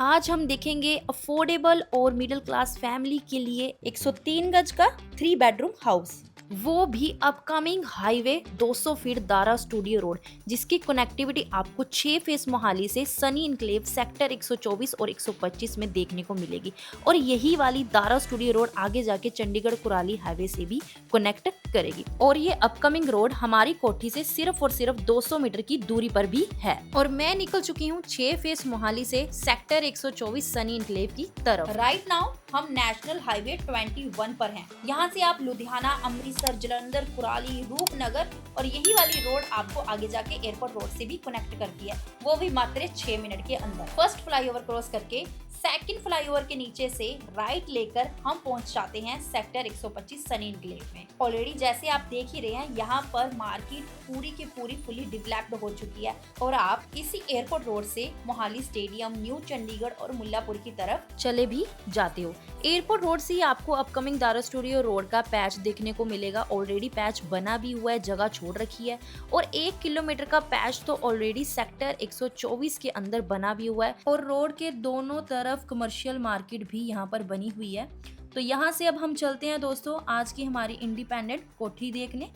आज हम देखेंगे अफोर्डेबल और मिडिल क्लास फैमिली के लिए 103 गज का 3 बेडरूम हाउस, वो भी upcoming highway 200 feet Dara studio road, जिसकी कनेक्टिविटी आपको 6 फेस मोहाली से सनी इनक्लेव सेक्टर 124 और 125 में देखने को मिलेगी। और यही वाली दारा स्टूडियो रोड आगे जाके चंडीगढ़ कुराली हाईवे से भी कनेक्ट करेगी। और ये अपकमिंग रोड हमारी कोठी से सिर्फ और सिर्फ 200 मीटर की दूरी पर भी है। और मैं निकल चुकी हूँ 6 फेस मोहाली से सेक्टर 124 सनी इनक्लेव की तरफ। राइट नाउ हम नेशनल हाईवे 21 पर हैं। यहाँ से आप लुधियाना, अमृतसर, जलंधर, कुराली, रूपनगर और यही वाली रोड आपको आगे जाके एयरपोर्ट रोड से भी कनेक्ट करती है, वो भी मात्र 6 मिनट के अंदर। फर्स्ट फ्लाईओवर क्रॉस करके सेकंड फ्लाईओवर के नीचे से राइट लेकर हम पहुंच जाते हैं सेक्टर 125 सनी इनक्लेव में। ऑलरेडी जैसे आप देख ही रहे हैं, यहाँ पर मार्केट पूरी की पूरी फुली डेवलप्ड हो चुकी है और आप इसी एयरपोर्ट रोड से मोहाली स्टेडियम, न्यू चंडीगढ़ और मुल्लापुर की तरफ चले भी जाते हो। एयरपोर्ट रोड से ही आपको अपकमिंग दारा स्टूडियो रोड का पैच देखने को मिलेगा। ऑलरेडी पैच बना भी हुआ है, जगह छोड़ रखी है। और 1 किलोमीटर का पैच तो ऑलरेडी सेक्टर 124 के अंदर बना भी हुआ है। और रोड के दोनों तरफ कमर्शियल मार्केट भी यहाँ पर बनी हुई है। तो यहाँ से अब हम चलते हैं दोस्तों आज की हमारी इंडिपेंडेंट कोठी देखने।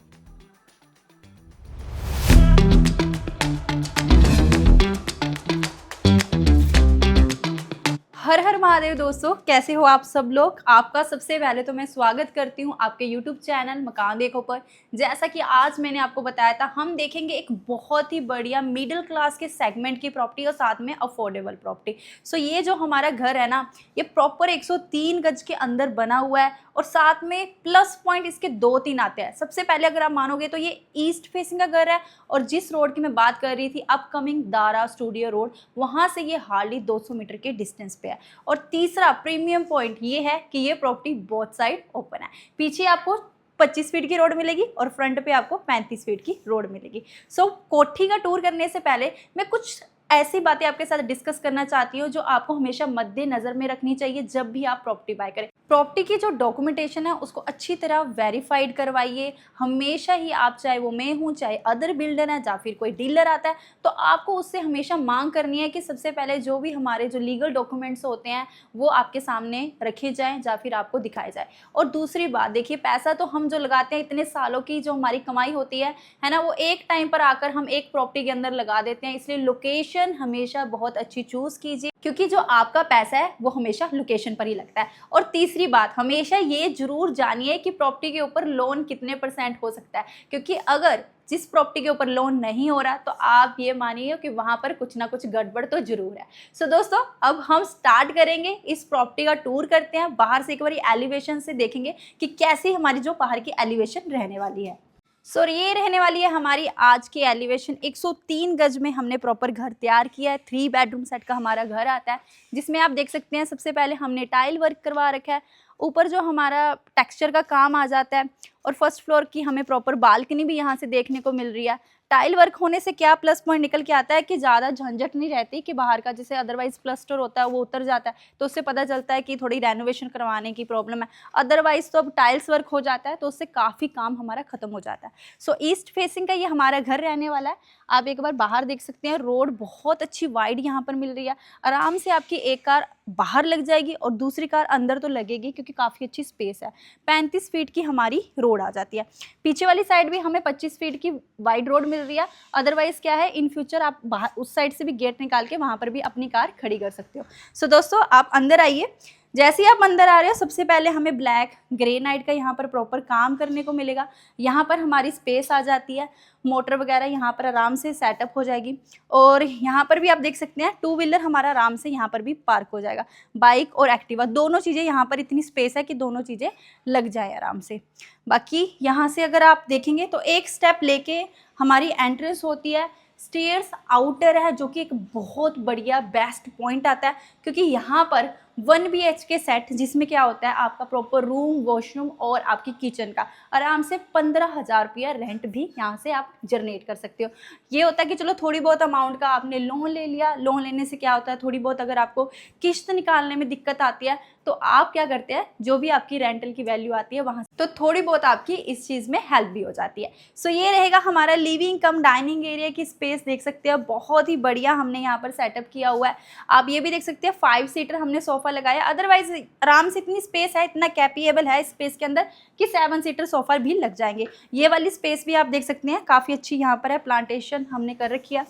हर हर महादेव दोस्तों, कैसे हो आप सब लोग। आपका सबसे पहले तो मैं स्वागत करती हूँ आपके YouTube चैनल मकान देखो पर। जैसा कि आज मैंने आपको बताया था, हम देखेंगे एक बहुत ही बढ़िया मिडिल क्लास के सेगमेंट की प्रॉपर्टी और साथ में अफोर्डेबल प्रॉपर्टी। सो ये जो हमारा घर है ना, ये प्रॉपर 103 गज के अंदर बना हुआ है और साथ में प्लस पॉइंट इसके 2-3 आते हैं। सबसे पहले अगर आप मानोगे तो ये ईस्ट फेसिंग का घर है और जिस रोड की मैं बात कर रही थी अपकमिंग दारा स्टूडियो रोड, वहाँ से ये हार्डली 200 मीटर के डिस्टेंस पे है। और तीसरा प्रीमियम पॉइंट ये है कि ये प्रॉपर्टी बोथ साइड ओपन है। पीछे आपको 25 फीट की रोड मिलेगी और फ्रंट पे आपको 35 फीट की रोड मिलेगी। सो कोठी का टूर करने से पहले मैं कुछ ऐसी बातें आपके साथ डिस्कस करना चाहती हूँ जो आपको हमेशा मद्देनजर में रखनी चाहिए जब भी आप प्रॉपर्टी बाय करें। प्रॉपर्टी की जो डॉक्यूमेंटेशन है उसको अच्छी तरह वेरीफाइड करवाइए। हमेशा ही आप, चाहे वो मैं हूँ, चाहे अदर बिल्डर है, या फिर कोई डीलर आता है, तो आपको उससे हमेशा मांग करनी है कि सबसे पहले जो भी हमारे जो लीगल डॉक्यूमेंट्स होते हैं वो आपके सामने रखे जाएं या फिर आपको दिखाए जाए। और दूसरी बात देखिए, पैसा तो हम जो लगाते हैं, इतने सालों की जो हमारी कमाई होती है ना, वो एक टाइम पर आकर हम एक प्रॉपर्टी के अंदर लगा देते हैं। इसलिए लोकेशन हमेशा बहुत अच्छी चूज कीजिए, क्योंकि जो आपका पैसा है वो हमेशा लोकेशन पर ही लगता है। और तीसरी बात, हमेशा ये जरूर जानिए कि प्रॉपर्टी के ऊपर लोन कितने % हो सकता है, क्योंकि अगर जिस प्रॉपर्टी के ऊपर लोन नहीं हो रहा तो आप ये मानिए कि वहां पर कुछ ना कुछ गड़बड़ तो जरूर है। सो दोस्तों, अब हम स्टार्ट करेंगे, इस प्रॉपर्टी का टूर करते हैं। बाहर से एक बार एलिवेशन से देखेंगे कि कैसी हमारी जो बाहर की एलिवेशन रहने वाली है। सो ये रहने वाली है हमारी आज की एलिवेशन। 103 गज में हमने प्रॉपर घर तैयार किया है। 3 बेडरूम सेट का हमारा घर आता है, जिसमें आप देख सकते हैं सबसे पहले हमने टाइल वर्क करवा रखा है। ऊपर जो हमारा टेक्सचर का काम आ जाता है और फर्स्ट फ्लोर की हमें प्रॉपर बालकनी भी यहाँ से देखने को मिल रही है। टाइल वर्क होने से क्या प्लस पॉइंट निकल के आता है कि ज़्यादा झंझट नहीं रहती कि बाहर का जैसे अदरवाइज प्लास्टर होता है वो उतर जाता है, तो उससे पता चलता है कि थोड़ी रेनोवेशन करवाने की प्रॉब्लम है। अदरवाइज तो अब टाइल्स वर्क हो जाता है तो उससे काफ़ी काम हमारा खत्म हो जाता है। सो ईस्ट फेसिंग का ये हमारा घर रहने वाला है। आप एक बार बाहर देख सकते हैं, रोड बहुत अच्छी वाइड यहाँ पर मिल रही है। आराम से आपकी एक कार बाहर लग जाएगी और दूसरी कार अंदर तो लगेगी, क्योंकि काफ़ी अच्छी स्पेस है। 35 फीट की हमारी रोड आ जाती है। पीछे वाली साइड भी हमें 25 फीट की वाइड रोड मिल रही है। अदरवाइज क्या है, इन फ्यूचर आप बाहर उस साइड से भी गेट निकाल के वहाँ पर भी अपनी कार खड़ी कर सकते हो। सो दोस्तों, आप अंदर आइए। जैसे ही आप अंदर आ रहे हो, सबसे पहले हमें ब्लैक ग्रेनाइट का यहाँ पर प्रॉपर काम करने को मिलेगा। यहाँ पर हमारी स्पेस आ जाती है, मोटर वगैरह यहाँ पर आराम से सेटअप हो जाएगी। और यहाँ पर भी आप देख सकते हैं 2 व्हीलर हमारा आराम से यहाँ पर भी पार्क हो जाएगा। बाइक और एक्टिवा दोनों चीज़ें, यहाँ पर इतनी स्पेस है कि दोनों चीज़ें लग जाए आराम से। बाकी यहाँ से अगर आप देखेंगे तो एक स्टेप लेके हमारी एंट्रेंस होती है। स्टेयर्स आउटर है, जो कि एक बहुत बढ़िया बेस्ट पॉइंट आता है, क्योंकि यहाँ पर 1 BHK सेट, जिसमें क्या होता है आपका प्रॉपर रूम, वॉशरूम और आपकी किचन का आराम से 15,000 रुपया रेंट भी यहाँ से आप जनरेट कर सकते हो। ये होता है कि चलो थोड़ी बहुत अमाउंट का आपने लोन ले लिया, लोन लेने से क्या होता है थोड़ी बहुत अगर आपको किस्त निकालने में दिक्कत आती है तो आप क्या करते हैं, जो भी आपकी रेंटल की वैल्यू आती है वहाँ तो थोड़ी बहुत आपकी इस चीज़ में हेल्प भी हो जाती है। सो ये रहेगा हमारा लिविंग कम डाइनिंग एरिया की स्पेस। देख सकते हैं बहुत ही बढ़िया हमने यहाँ पर सेटअप किया हुआ है। आप ये भी देख सकते हैं 5 सीटर हमने सोफ़ा लगाया, अदरवाइज आराम से इतनी स्पेस है, इतना कैपेबल है स्पेस के अंदर कि 7 सीटर सोफ़ा भी लग जाएंगे। ये वाली स्पेस भी आप देख सकते हैं काफ़ी अच्छी यहाँ पर है, प्लांटेशन हमने कर रखी है।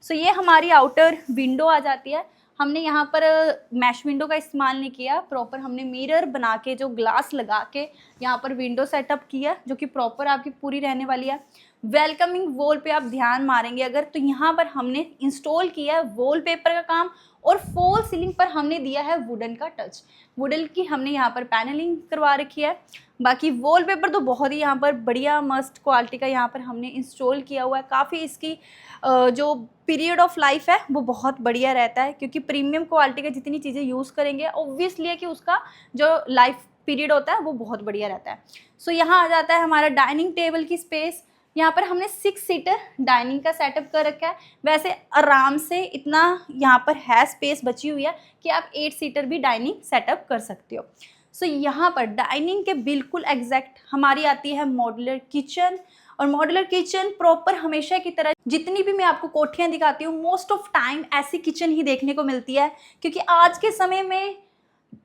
सो ये हमारी आउटर विंडो आ जाती है। हमने यहाँ पर मैश विंडो का इस्तेमाल नहीं किया, प्रॉपर हमने मिरर बना के जो ग्लास लगा के यहाँ पर विंडो सेटअप किया जो कि प्रॉपर आपकी पूरी रहने वाली है। वेलकमिंग वॉल पे आप ध्यान मारेंगे अगर तो यहाँ पर हमने इंस्टॉल किया है वॉलपेपर का काम और फॉल सीलिंग पर हमने दिया है वुडन का टच। वुडन की हमने यहाँ पर पैनलिंग करवा रखी है। बाकी वॉलपेपर तो बहुत ही यहाँ पर बढ़िया मस्त क्वालिटी का यहाँ पर हमने इंस्टॉल किया हुआ है। काफ़ी इसकी जो पीरियड ऑफ लाइफ है वो बहुत बढ़िया रहता है, क्योंकि प्रीमियम क्वालिटी का जितनी चीज़ें यूज़ करेंगे ऑब्वियसली है कि उसका जो लाइफ पीरियड होता है वो बहुत बढ़िया रहता है। सो यहाँ आ जाता है हमारा डाइनिंग टेबल की स्पेस। यहाँ पर हमने 6 सीटर डाइनिंग का सेटअप कर रखा है। वैसे आराम से इतना यहाँ पर है स्पेस बची हुई है कि आप 8 सीटर भी डाइनिंग सेटअप कर सकते हो। सो यहाँ पर डाइनिंग के बिल्कुल एग्जैक्ट हमारी आती है मॉड्यूलर किचन। और मॉड्यूलर किचन प्रॉपर हमेशा की तरह जितनी भी मैं आपको कोठियाँ दिखाती हूँ मोस्ट ऑफ टाइम ऐसी किचन ही देखने को मिलती है, क्योंकि आज के समय में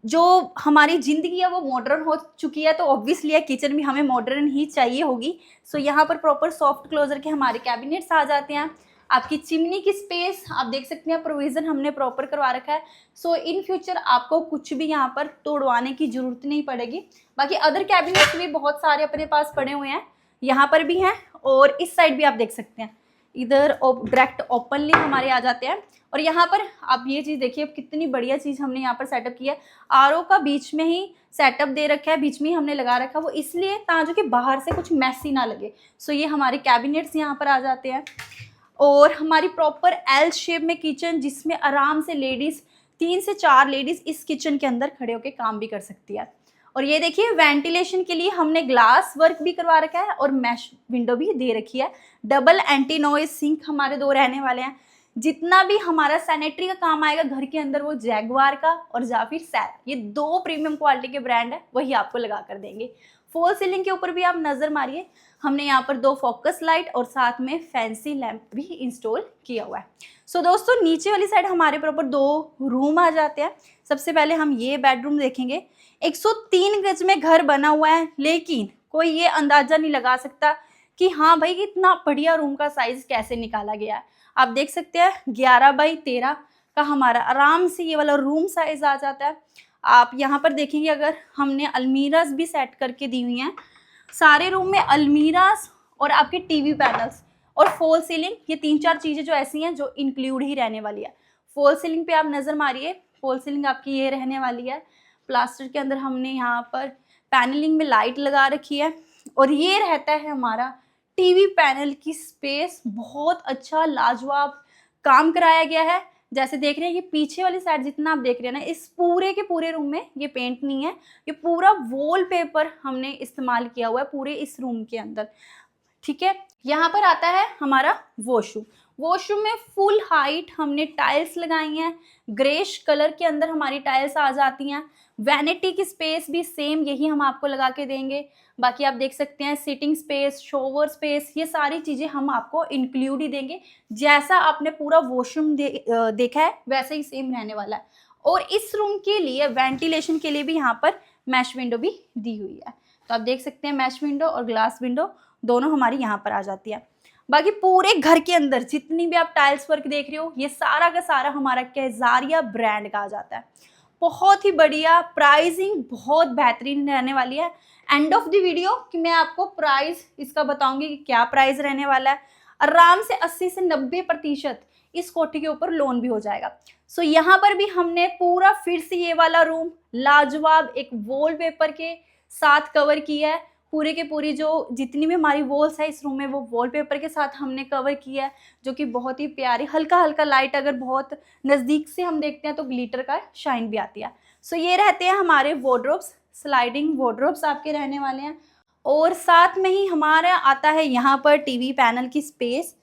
जो हमारी ज़िंदगी है वो मॉडर्न हो चुकी है, तो ऑब्वियसली है किचन भी हमें मॉडर्न ही चाहिए होगी। सो यहाँ पर प्रॉपर सॉफ्ट क्लोजर के हमारे कैबिनेट्स आ जाते हैं। आपकी चिमनी की स्पेस आप देख सकते हैं, प्रोविज़न हमने प्रॉपर करवा रखा है। सो इन फ्यूचर आपको कुछ भी यहाँ पर तोड़वाने की ज़रूरत नहीं पड़ेगी। बाकी अदर कैबिनेट्स भी बहुत सारे अपने पास पड़े हुए हैं, यहाँ पर भी हैं और इस साइड भी आप देख सकते हैं। इधर डायरेक्ट ओपनली हमारे आ जाते हैं। और यहाँ पर आप ये चीज़ देखिए अब कितनी बढ़िया चीज़ हमने यहाँ पर सेटअप किया है। आरओ का बीच में ही सेटअप दे रखा है, बीच में ही हमने लगा रखा है, वो इसलिए ताकि कि बाहर से कुछ मैसी ना लगे। सो ये हमारे कैबिनेट्स यहाँ पर आ जाते हैं। और हमारी प्रॉपर एल शेप में किचन, जिसमें आराम से लेडीज़ 3 से 4 लेडीज़ इस किचन के अंदर खड़े होकर काम भी कर सकती है। और ये देखिए वेंटिलेशन के लिए हमने ग्लास वर्क भी करवा रखा है और मैश विंडो भी दे रखी है। डबल एंटी नॉइज सिंक हमारे 2 रहने वाले हैं। जितना भी हमारा सैनिटरी का काम आएगा घर के अंदर वो जैगवार का और या फिर सैर, ये 2 प्रीमियम क्वालिटी के ब्रांड है, वही आपको लगा कर देंगे। फॉल सीलिंग के ऊपर भी आप नज़र मारिए, हमने यहाँ पर 2 फोकस लाइट और साथ में फैंसी लैंप भी इंस्टॉल किया हुआ है। सो दोस्तों नीचे वाली साइड हमारे प्रॉपर 2 रूम आ जाते हैं। सबसे पहले हम ये बेडरूम देखेंगे। 103 गज में घर बना हुआ है, लेकिन कोई ये अंदाजा नहीं लगा सकता कि हाँ भाई इतना बढ़िया रूम का साइज कैसे निकाला गया है। आप देख सकते हैं 11x13 का हमारा आराम से ये वाला रूम साइज आ जाता है। आप यहाँ पर देखेंगे अगर हमने अलमीराज भी सेट करके दी हुई हैं, सारे रूम में अलमीराज और आपके टीवी पैनल्स और फॉल सीलिंग, ये 3-4 चीज़ें जो ऐसी हैं जो इंक्लूड ही रहने वाली है। फॉल सीलिंग पे आप नज़र मारिए, फॉल सीलिंग आपकी ये रहने वाली है। प्लास्टर के अंदर हमने यहाँ पर पैनलिंग में लाइट लगा रखी है। और ये रहता है हमारा टीवी पैनल की स्पेस, बहुत अच्छा लाजवाब काम कराया गया है। जैसे देख रहे हैं ये पीछे वाली साइड जितना आप देख रहे हैं ना, इस पूरे के पूरे रूम में ये पेंट नहीं है, ये पूरा वॉलपेपर हमने इस्तेमाल किया हुआ है पूरे इस रूम के अंदर। ठीक है, यहाँ पर आता है हमारा वॉशरूम। वॉशरूम में फुल हाइट हमने टाइल्स लगाई हैं, ग्रेश कलर के अंदर हमारी टाइल्स आ जाती हैं। वैनिटी की स्पेस भी सेम यही हम आपको लगा के देंगे। बाकी आप देख सकते हैं सिटिंग स्पेस, शॉवर स्पेस, ये सारी चीज़ें हम आपको इंक्लूड ही देंगे। जैसा आपने पूरा वॉशरूम देखा है वैसे ही सेम रहने वाला है। और इस रूम के लिए वेंटिलेशन के लिए भी यहाँ पर मैश विंडो भी दी हुई है। तो आप देख सकते हैं मैश विंडो और ग्लास विंडो दोनों हमारी यहाँ पर आ जाती है। बाकी पूरे घर के अंदर जितनी भी आप टाइल्स वर्क देख रहे हो ये सारा का सारा हमारा कैजारिया ब्रांड का आ जाता है। बहुत ही बढ़िया, प्राइसिंग बहुत बेहतरीन रहने वाली है। एंड ऑफ द वीडियो कि मैं आपको प्राइस इसका बताऊंगी कि क्या प्राइस रहने वाला है। आराम से 80 से 90% इस कोठी के ऊपर लोन भी हो जाएगा। सो यहाँ पर भी हमने पूरा फिर से ये वाला रूम लाजवाब एक वॉलपेपर के साथ कवर किया है। पूरे के पूरी जो जितनी भी हमारी वॉल्स है इस रूम में वो वॉलपेपर के साथ हमने कवर किया है, जो कि बहुत ही प्यारी, हल्का हल्का लाइट अगर बहुत नज़दीक से हम देखते हैं तो ग्लिटर का शाइन भी आती है। सो ये रहते हैं हमारे वार्डरोब्स, स्लाइडिंग वार्डरोब्स आपके रहने वाले हैं। और साथ में ही हमारा आता है यहाँ पर टीवी पैनल की स्पेस।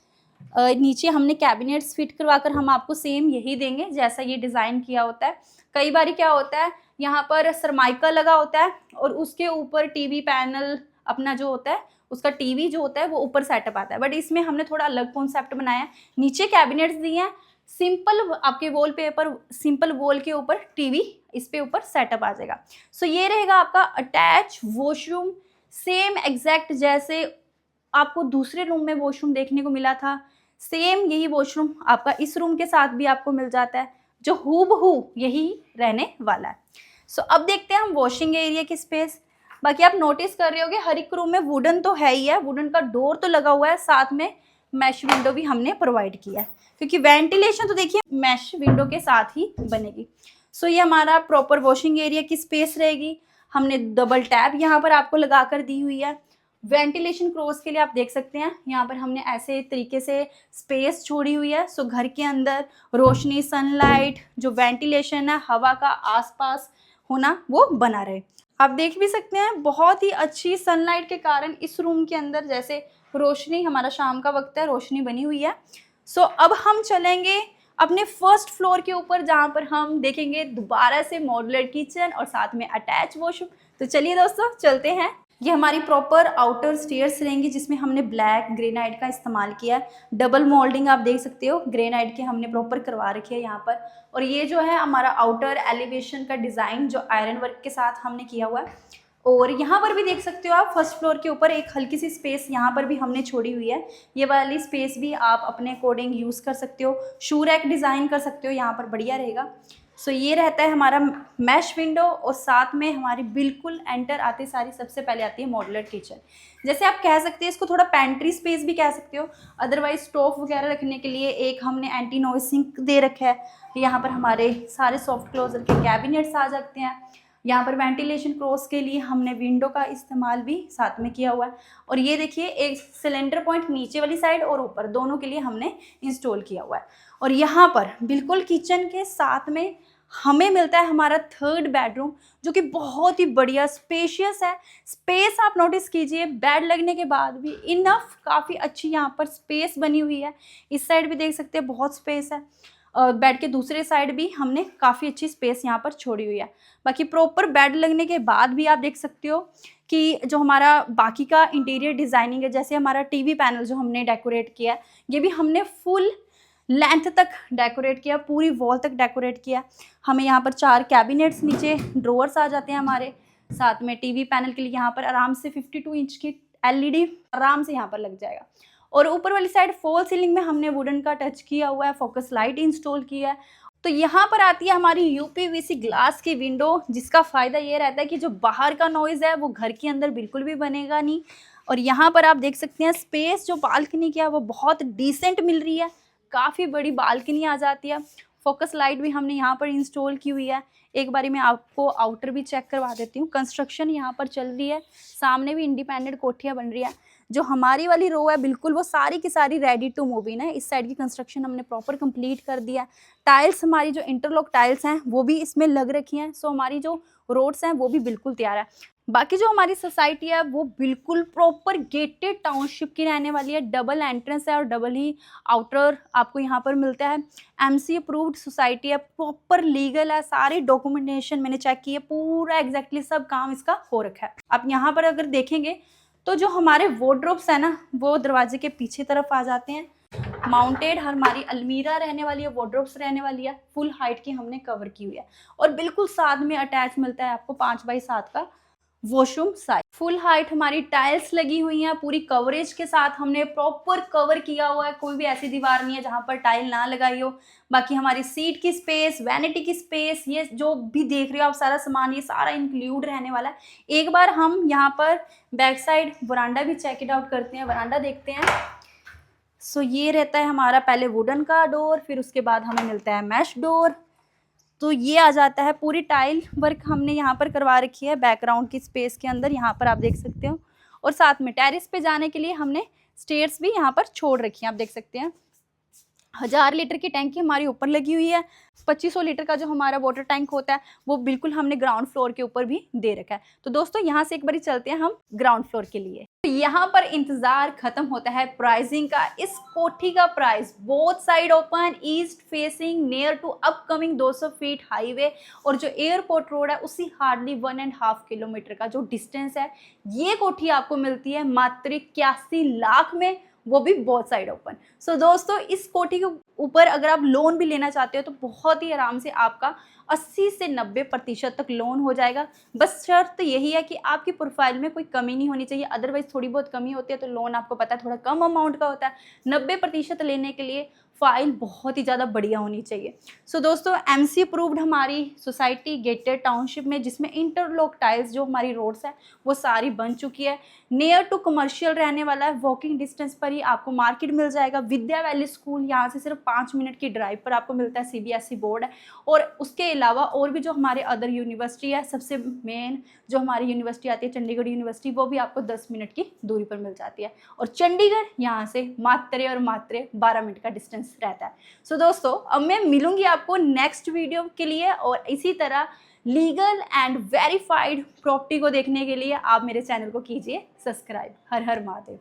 नीचे हमने कैबिनेट्स फिट करवा कर हम आपको सेम यही देंगे जैसा ये डिज़ाइन किया होता है। कई बार क्या होता है यहाँ पर सरमाइका लगा होता है और उसके ऊपर टीवी पैनल अपना जो होता है उसका टीवी जो होता है वो ऊपर सेटअप आता है, बट इसमें हमने थोड़ा अलग कॉन्सेप्ट बनाया है। नीचे कैबिनेट्स दिए हैं, सिंपल आपके वॉलपेपर, सिंपल वॉल के ऊपर टीवी इस पे ऊपर सेटअप आ जाएगा। सो ये रहेगा आपका अटैच वॉशरूम, सेम एग्जैक्ट जैसे आपको दूसरे रूम में वॉशरूम देखने को मिला था, सेम यही वॉशरूम आपका इस रूम के साथ भी आपको मिल जाता है, जो हूबहू यही रहने वाला है। सो अब देखते हैं हम वॉशिंग एरिया की स्पेस। बाकी आप नोटिस कर रहे होगे हर एक रूम में वुडन तो है ही है, वुडन का डोर तो लगा हुआ है, साथ में मैश विंडो भी हमने प्रोवाइड किया है, क्योंकि वेंटिलेशन तो देखिए मैश विंडो के साथ ही बनेगी। सो ये हमारा प्रॉपर वॉशिंग एरिया की स्पेस रहेगी। हमने डबल टैप यहाँ पर आपको लगा कर दी हुई है। वेंटिलेशन क्रॉस के लिए आप देख सकते हैं यहाँ पर हमने ऐसे तरीके से स्पेस छोड़ी हुई है। सो घर के अंदर रोशनी, सनलाइट, जो वेंटिलेशन है, हवा का आसपास होना वो बना रहे। आप देख भी सकते हैं बहुत ही अच्छी सनलाइट के कारण इस रूम के अंदर जैसे रोशनी, हमारा शाम का वक्त है, रोशनी बनी हुई है। सो अब हम चलेंगे अपने फर्स्ट फ्लोर के ऊपर जहाँ पर हम देखेंगे दोबारा से मॉड्यूलर किचन और साथ में अटैच वॉशरूम। तो चलिए दोस्तों चलते हैं। ये हमारी प्रॉपर आउटर स्टेयर्स रहेंगी जिसमें हमने ब्लैक ग्रेनाइट का इस्तेमाल किया है। डबल मोल्डिंग आप देख सकते हो ग्रेनाइट के हमने प्रॉपर करवा रखी है यहाँ पर। और ये जो है हमारा आउटर एलिवेशन का डिज़ाइन जो आयरन वर्क के साथ हमने किया हुआ है। और यहाँ पर भी देख सकते हो आप फर्स्ट फ्लोर के ऊपर एक हल्की सी स्पेस यहाँ पर भी हमने छोड़ी हुई है। ये वाली स्पेस भी आप अपने अकॉर्डिंग यूज़ कर सकते हो, शू रैक डिज़ाइन कर सकते हो, यहाँ पर बढ़िया रहेगा। सो ये रहता है हमारा मैश विंडो और साथ में हमारी बिल्कुल एंटर आते सारी सबसे पहले आती है मॉड्यूलर किचन। जैसे आप कह सकते हैं इसको थोड़ा पेंट्री स्पेस भी कह सकते हो, अदरवाइज स्टोव वगैरह रखने के लिए एक हमने एंटी नॉइज सिंक दे रखा है। यहाँ पर हमारे सारे सॉफ्ट क्लोजर के कैबिनेट्स आ जाते हैं। यहाँ पर वेंटिलेशन क्रॉस के लिए हमने विंडो का इस्तेमाल भी साथ में किया हुआ है। और ये देखिए एक सिलेंडर पॉइंट नीचे वाली साइड और ऊपर दोनों के लिए हमने इंस्टॉल किया हुआ है। और यहाँ पर बिल्कुल किचन के साथ में हमें मिलता है हमारा थर्ड बेडरूम, जो कि बहुत ही बढ़िया स्पेशियस है। स्पेस आप नोटिस कीजिए, बेड लगने के बाद भी इनफ काफ़ी अच्छी यहाँ पर स्पेस बनी हुई है। इस साइड भी देख सकते हैं बहुत स्पेस है। बेड के दूसरे साइड भी हमने काफ़ी अच्छी स्पेस यहाँ पर छोड़ी हुई है। बाकी प्रॉपर बेड लगने के बाद भी आप देख सकते हो कि जो हमारा बाकी का इंटीरियर डिज़ाइनिंग है, जैसे हमारा टीवी पैनल जो हमने डेकोरेट किया है, ये भी हमने फुल लेंथ तक डेकोरेट किया, पूरी वॉल तक डेकोरेट किया। हमें यहाँ पर 4 कैबिनेट्स, नीचे ड्रॉवर्स आ जाते हैं हमारे, साथ में टीवी पैनल के लिए यहाँ पर आराम से 52 इंच की एलईडी आराम से यहाँ पर लग जाएगा। और ऊपर वाली साइड फॉल सीलिंग में हमने वुडन का टच किया हुआ है, फोकस लाइट इंस्टॉल किया है। तो यहाँ पर आती है हमारी यूपीवीसी ग्लास की विंडो, जिसका फ़ायदा ये रहता है कि जो बाहर का नॉइज़ है वो घर के अंदर बिल्कुल भी बनेगा नहीं। और यहाँ पर आप देख सकते हैं स्पेस जो बालकनी की है वो बहुत डिसेंट मिल रही है, काफ़ी बड़ी बालकनी आ जाती है। फोकस लाइट भी हमने यहाँ पर इंस्टॉल की हुई है। एक बारी मैं आपको आउटर भी चेक करवा देती हूँ। कंस्ट्रक्शन यहाँ पर चल रही है, सामने भी इंडिपेंडेंट कोठियाँ बन रही है। जो हमारी वाली रो है बिल्कुल वो सारी की सारी रेडी टू मूव इन है। इस साइड की कंस्ट्रक्शन हमने प्रॉपर कंप्लीट कर दिया। टाइल्स हमारी जो इंटरलॉक टाइल्स हैं वो भी इसमें लग रखी हैं। सो हमारी जो रोड्स हैं वो भी बिल्कुल तैयार है। बाकी जो हमारी सोसाइटी है वो बिल्कुल प्रॉपर गेटेड टाउनशिप की रहने वाली है। डबल एंट्रेंस है और डबल ही आउटर आपको यहाँ पर मिलता है। एमसी अप्रूव्ड सोसाइटी है, प्रॉपर लीगल है, सारी डॉक्यूमेंटेशन मैंने चेक की है, पूरा एग्जैक्टली सब काम इसका हो रखा है। आप यहाँ पर अगर देखेंगे तो जो हमारे वार्डरोब्स है ना वो दरवाजे के पीछे तरफ आ जाते हैं। माउंटेड हमारी अलमीरा रहने वाली है, वार्डरोब्स रहने वाली है, फुल हाइट की हमने कवर की हुई है। और बिल्कुल साथ में अटैच मिलता है आपको 5x7 का वॉशरूम साइज। फुल हाइट हमारी टाइल्स लगी हुई हैं, पूरी कवरेज के साथ हमने प्रॉपर कवर किया हुआ है। कोई भी ऐसी दीवार नहीं है जहाँ पर टाइल ना लगाई हो। बाकी हमारी सीट की स्पेस, वैनिटी की स्पेस, ये जो भी देख रहे हो आप सारा सामान, ये सारा इंक्लूड रहने वाला है। एक बार हम यहाँ पर बैक साइड वरांडा भी चेक इट आउट करते हैं, वरांडा देखते हैं। सो ये रहता है हमारा पहले वुडन का डोर, फिर उसके बाद हमें मिलता है मैश डोर। तो ये आ जाता है, पूरी टाइल वर्क हमने यहाँ पर करवा रखी है बैकग्राउंड की स्पेस के अंदर, यहाँ पर आप देख सकते हो। और साथ में टेरेस पे जाने के लिए हमने स्टेयर्स भी यहाँ पर छोड़ रखी हैं, आप देख सकते हैं। 1000 लीटर की टैंकी हमारी ऊपर लगी हुई है। 2500 लीटर का जो हमारा वाटर टैंक होता है वो बिल्कुल हमने ग्राउंड फ्लोर के ऊपर भी दे रखा है। तो दोस्तों यहाँ से एक बारी चलते हैं हम ग्राउंड फ्लोर के लिए। तो यहाँ पर इंतजार खत्म होता है प्राइसिंग का। इस कोठी का price both side open, east facing, near to upcoming 200 feet highway और जो एयरपोर्ट रोड है उसी हार्डली 1.5 किलोमीटर का जो डिस्टेंस है। ये कोठी आपको मिलती है मात्र 81 लाख में, वो भी बोथ साइड ओपन। सो दोस्तों इस कोठी के ऊपर अगर आप लोन भी लेना चाहते हो तो बहुत ही आराम से आपका 80 से 90% तक लोन हो जाएगा। बस शर्त यही है कि आपकी प्रोफाइल में कोई कमी नहीं होनी चाहिए, अदरवाइज थोड़ी बहुत कमी होती है तो लोन आपको पता है थोड़ा कम अमाउंट का होता है। 90% लेने के लिए फाइल बहुत ही ज़्यादा बढ़िया होनी चाहिए। सो दोस्तों एमसी अप्रूव्ड हमारी सोसाइटी गेटेड टाउनशिप में, जिसमें इंटरलॉक टाइल्स जो हमारी रोड्स है वो सारी बन चुकी है। नियर टू कमर्शियल रहने वाला है, वॉकिंग डिस्टेंस पर ही आपको मार्केट मिल जाएगा। विद्या वैली स्कूल यहाँ से सिर्फ 5 मिनट की ड्राइव पर आपको मिलता है, सीबीएसई बोर्ड है। और उसके अलावा और भी जो हमारे अदर यूनिवर्सिटी है, सबसे मेन जो हमारी यूनिवर्सिटी आती है चंडीगढ़ यूनिवर्सिटी, वो भी आपको 10 मिनट की दूरी पर मिल जाती है। और चंडीगढ़ यहाँ से मात्र और मात्र 12 मिनट का डिस्टेंस रहता है। सो दोस्तों अब मैं मिलूंगी आपको नेक्स्ट वीडियो के लिए, और इसी तरह लीगल एंड वेरीफाइड प्रॉपर्टी को देखने के लिए आप मेरे चैनल को कीजिए सब्सक्राइब। हर हर महादेव।